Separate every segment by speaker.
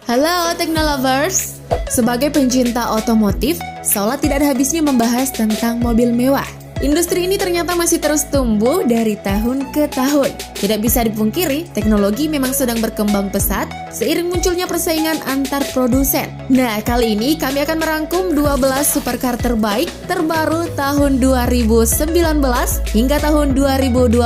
Speaker 1: Halo Teknolovers, sebagai pencinta otomotif, seolah tidak ada habisnya membahas tentang mobil mewah. Industri ini ternyata masih terus tumbuh dari tahun ke tahun. Tidak bisa dipungkiri, teknologi memang sedang berkembang pesat seiring munculnya persaingan antar produsen. Nah, kali ini kami akan merangkum 12 supercar terbaik terbaru tahun 2019 hingga tahun 2021.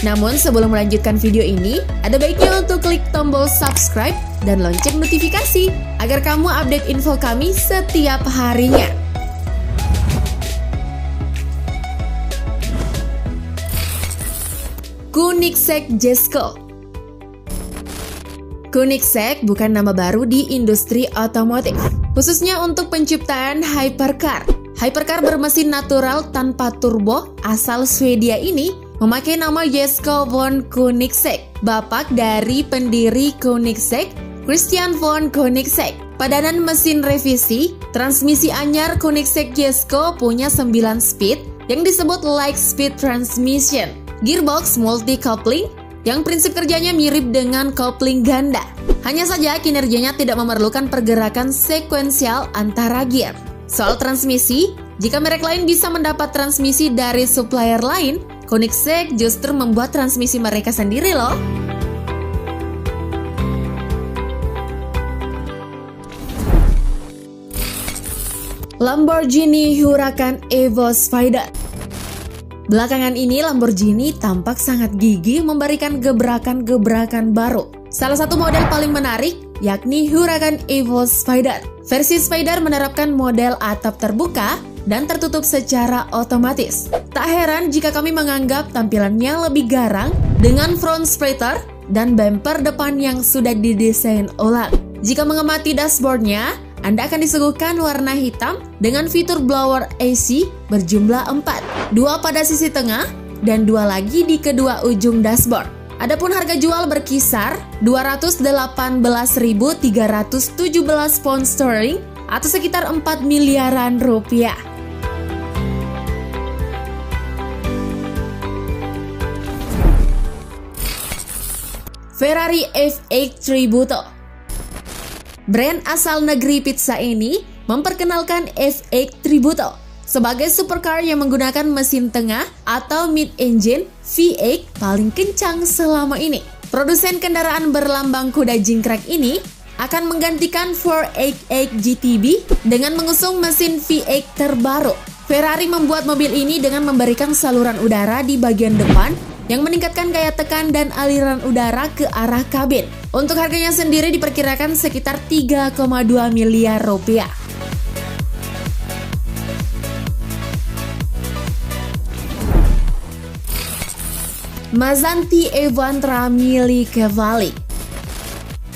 Speaker 1: Namun sebelum melanjutkan video ini, ada baiknya untuk klik tombol subscribe dan lonceng notifikasi agar kamu update info kami setiap harinya. Koenigsegg Jesko. Koenigsegg bukan nama baru di industri otomotif, khususnya untuk penciptaan hypercar. Hypercar bermesin natural tanpa turbo asal Swedia ini memakai nama Jesko von Koenigsegg, bapak dari pendiri Koenigsegg, Christian von Koenigsegg. Padanan mesin revisi, transmisi anyar Koenigsegg Jesko punya 9 speed yang disebut light speed transmission. Gearbox multi-coupling yang prinsip kerjanya mirip dengan kopling ganda. Hanya saja kinerjanya tidak memerlukan pergerakan sekuensial antara gear. Soal transmisi, jika merek lain bisa mendapat transmisi dari supplier lain, Koenigsegg justru membuat transmisi mereka sendiri loh. Lamborghini Huracan Evo Spider. Belakangan ini Lamborghini tampak sangat gigih memberikan gebrakan-gebrakan baru. Salah satu model paling menarik yakni Huracan Evo Spider. Versi Spider menerapkan model atap terbuka dan tertutup secara otomatis. Tak heran jika kami menganggap tampilannya lebih garang dengan front splitter dan bumper depan yang sudah didesain ulang. Jika mengamati dashboardnya, Anda akan disuguhkan warna hitam dengan fitur blower AC berjumlah 4, 2 pada sisi tengah dan 2 lagi di kedua ujung dashboard. Adapun harga jual berkisar 218.317 pound sterling atau sekitar 4 miliaran rupiah. Ferrari F8 Tributo. Brand asal negeri pizza ini memperkenalkan F8 Tributo sebagai supercar yang menggunakan mesin tengah atau mid-engine V8 paling kencang selama ini. Produsen kendaraan berlambang kuda jingkrak ini akan menggantikan 488 GTB dengan mengusung mesin V8 terbaru. Ferrari membuat mobil ini dengan memberikan saluran udara di bagian depan yang meningkatkan gaya tekan dan aliran udara ke arah kabin. Untuk harganya sendiri diperkirakan sekitar 3,2 miliar rupiah. Maserati Evantra Mille Cavalli.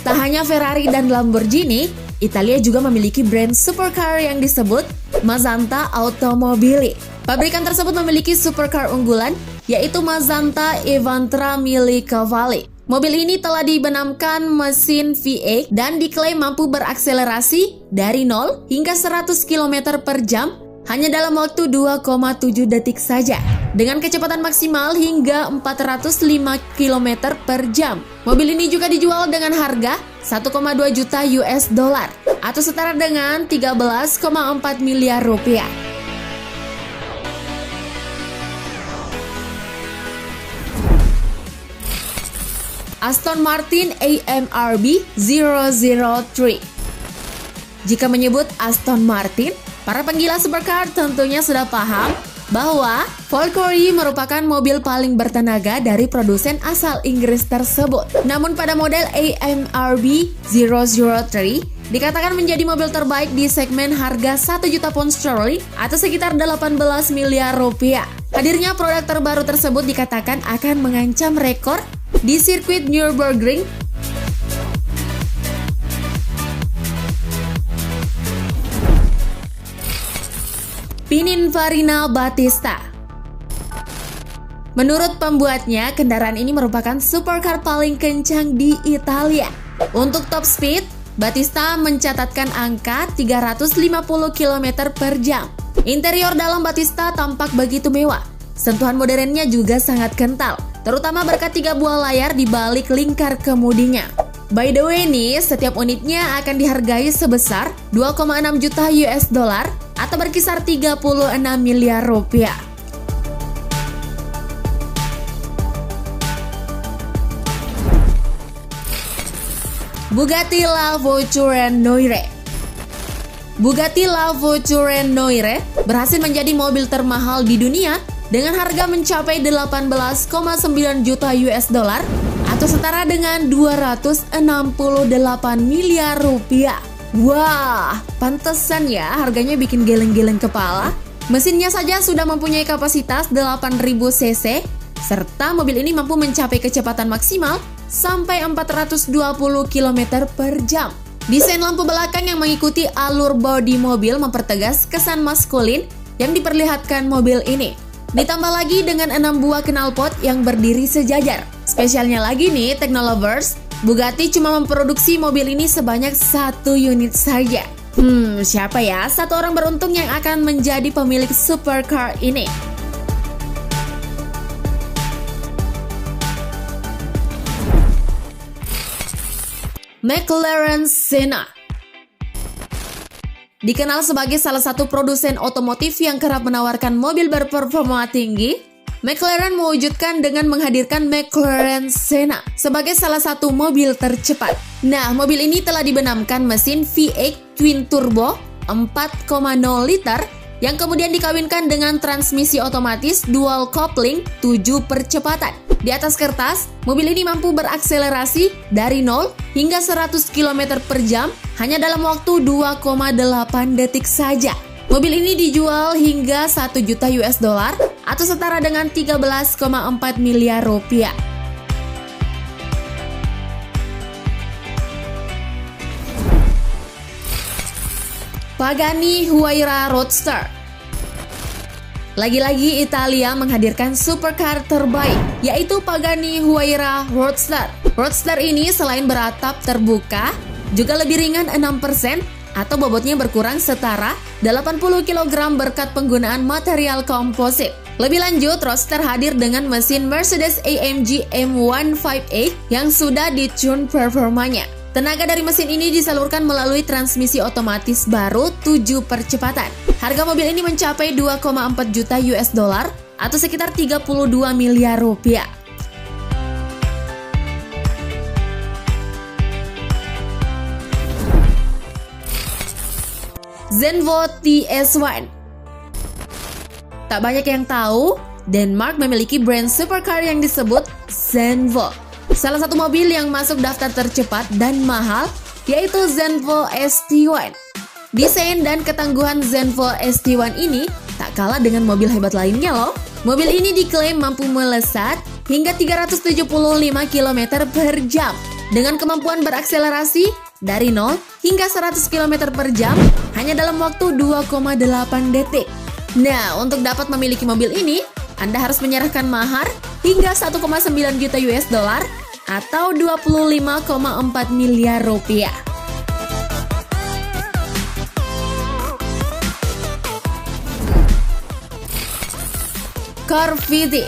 Speaker 1: Tak hanya Ferrari dan Lamborghini, Italia juga memiliki brand supercar yang disebut Mazanta Automobili. Pabrikan tersebut memiliki supercar unggulan yaitu Mazanta Evantra Mille Cavalli. Mobil ini telah dibenamkan mesin V8 dan diklaim mampu berakselerasi dari 0 hingga 100 km per jam hanya dalam waktu 2,7 detik saja, dengan kecepatan maksimal hingga 405 km per jam. Mobil ini juga dijual dengan harga 1,2 juta US dollar atau setara dengan 13,4 miliar rupiah. Aston Martin AMRB 003. Jika menyebut Aston Martin, para penggila supercar tentunya sudah paham bahwa Valkyrie merupakan mobil paling bertenaga dari produsen asal Inggris tersebut. Namun pada model AMRB 003 dikatakan menjadi mobil terbaik di segmen harga 1 juta pound sterling atau sekitar 18 miliar rupiah. Hadirnya produk terbaru tersebut dikatakan akan mengancam rekor di sirkuit Nürburgring. Pininfarina Battista. Menurut pembuatnya, kendaraan ini merupakan supercar paling kencang di Italia. Untuk top speed, Battista mencatatkan angka 350 km per jam. Interior dalam Battista tampak begitu mewah. Sentuhan modernnya juga sangat kental, terutama berkat 3 buah layar di balik lingkar kemudinya. By the way nih, setiap unitnya akan dihargai sebesar 2,6 juta US dollar atau berkisar 36 miliar rupiah. Bugatti La Voiture Noire. Bugatti La Voiture Noire berhasil menjadi mobil termahal di dunia dengan harga mencapai 18,9 juta US dollar atau setara dengan 268 miliar rupiah. Wah, pantesan ya harganya bikin geleng-geleng kepala. Mesinnya saja sudah mempunyai kapasitas 8000 cc, serta mobil ini mampu mencapai kecepatan maksimal sampai 420 km per jam. Desain lampu belakang yang mengikuti alur bodi mobil mempertegas kesan maskulin yang diperlihatkan mobil ini. Ditambah lagi dengan 6 buah knalpot yang berdiri sejajar. Spesialnya lagi nih, Technolovers, Bugatti cuma memproduksi mobil ini sebanyak 1 unit saja. Siapa ya satu orang beruntung yang akan menjadi pemilik supercar ini? McLaren Senna. Dikenal sebagai salah satu produsen otomotif yang kerap menawarkan mobil berperforma tinggi, McLaren mewujudkan dengan menghadirkan McLaren Senna sebagai salah satu mobil tercepat. Nah, mobil ini telah dibenamkan mesin V8 Twin Turbo 4,0 liter yang kemudian dikawinkan dengan transmisi otomatis dual coupling 7 percepatan. Di atas kertas, mobil ini mampu berakselerasi dari 0 hingga 100 km per jam hanya dalam waktu 2,8 detik saja. Mobil ini dijual hingga 1 juta US dollar atau setara dengan 13,4 miliar rupiah. Pagani Huayra Roadster. Lagi-lagi Italia menghadirkan supercar terbaik, yaitu Pagani Huayra Roadster. Roadster ini selain beratap terbuka, juga lebih ringan 6% atau bobotnya berkurang setara 80 kg berkat penggunaan material komposit. Lebih lanjut, Roadster hadir dengan mesin Mercedes-AMG M158 yang sudah ditune performanya. Tenaga dari mesin ini disalurkan melalui transmisi otomatis baru 7 percepatan. Harga mobil ini mencapai 2,4 juta US dollar atau sekitar 32 miliar rupiah. Zenvo TS1. Tak banyak yang tahu, Denmark memiliki brand supercar yang disebut Zenvo. Salah satu mobil yang masuk daftar tercepat dan mahal yaitu Zenvo ST1. Desain dan ketangguhan Zenvo ST1 ini tak kalah dengan mobil hebat lainnya loh. Mobil ini diklaim mampu melesat hingga 375 km per jam dengan kemampuan berakselerasi dari 0 hingga 100 km per jam hanya dalam waktu 2,8 detik. Nah, untuk dapat memiliki mobil ini, Anda harus menyerahkan mahar hingga 1,9 juta US dollar atau 25,4 miliar rupiah. Corvette.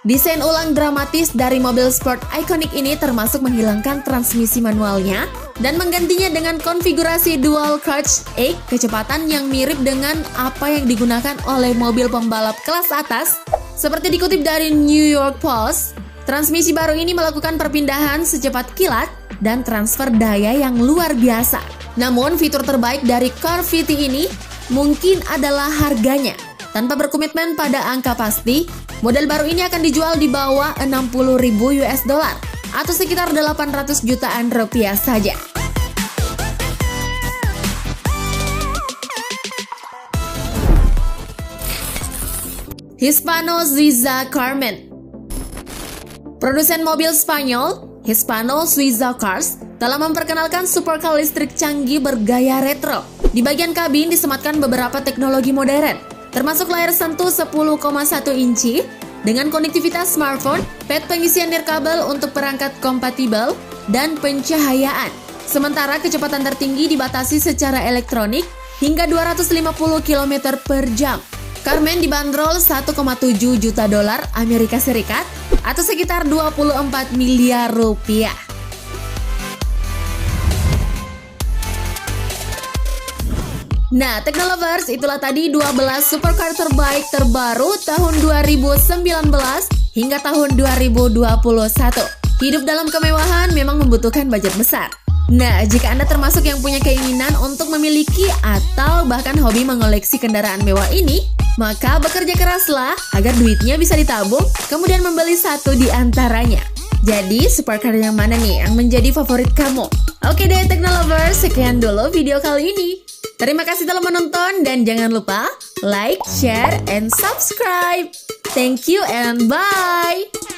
Speaker 1: Desain ulang dramatis dari mobil sport ikonik ini termasuk menghilangkan transmisi manualnya dan menggantinya dengan konfigurasi dual clutch 8 kecepatan yang mirip dengan apa yang digunakan oleh mobil pembalap kelas atas. Seperti dikutip dari New York Post, transmisi baru ini melakukan perpindahan secepat kilat dan transfer daya yang luar biasa. Namun fitur terbaik dari Corvette ini mungkin adalah harganya. Tanpa berkomitmen pada angka pasti, model baru ini akan dijual di bawah 60.000 US dollar atau sekitar 800 jutaan rupiah saja. Hispano Suiza Carmen. Produsen mobil Spanyol, Hispano Suiza Cars, telah memperkenalkan supercar listrik canggih bergaya retro. Di bagian kabin disematkan beberapa teknologi modern, termasuk layar sentuh 10,1 inci dengan konektivitas smartphone, pad pengisian nirkabel untuk perangkat kompatibel, dan pencahayaan. Sementara kecepatan tertinggi dibatasi secara elektronik hingga 250 km per jam. Carmen dibanderol 1,7 juta dolar Amerika Serikat atau sekitar 24 miliar rupiah. Nah, Teknolovers, itulah tadi 12 supercar terbaik terbaru tahun 2019 hingga tahun 2021. Hidup dalam kemewahan memang membutuhkan budget besar. Nah, jika Anda termasuk yang punya keinginan untuk memiliki atau bahkan hobi mengoleksi kendaraan mewah ini, maka bekerja keraslah agar duitnya bisa ditabung, kemudian membeli satu di antaranya. Jadi, supercar yang mana nih yang menjadi favorit kamu? Oke deh, Teknolovers, sekian dulu video kali ini. Terima kasih telah menonton dan jangan lupa like, share, and subscribe. Thank you and bye!